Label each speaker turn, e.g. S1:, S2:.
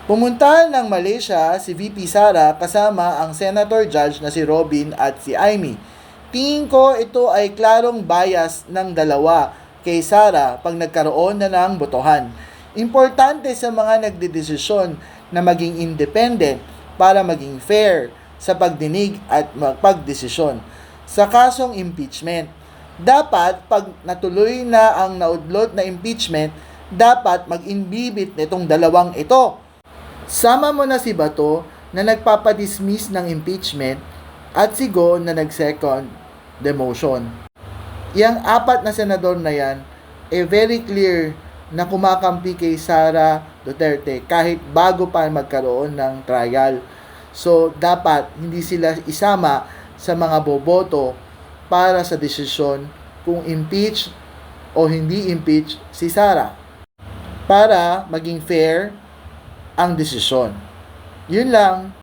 S1: Pumunta ng Malaysia si VP Sara kasama ang Senator Judge na si Robin at si Amy. Tingin ko ito ay klarong bias ng dalawa kay Sara pag nagkaroon na ng botohan. Importante sa mga nagdedesisyon na maging independent para maging fair sa pagdinig at magpagdesisyon. Sa kasong impeachment, dapat pag natuloy na ang naudlot na impeachment, dapat mag-inbibit nitong dalawang ito. Sama mo na si Bato na nagpapadismiss ng impeachment at si Go na nag-second demotion. Yang apat na senador na yan, very clear na kumakampi kay Sara Duterte kahit bago pa magkaroon ng trial. So, dapat hindi sila isama sa mga boboto para sa desisyon kung impeach o hindi impeach si Sara para maging fair ang desisyon. Yun lang.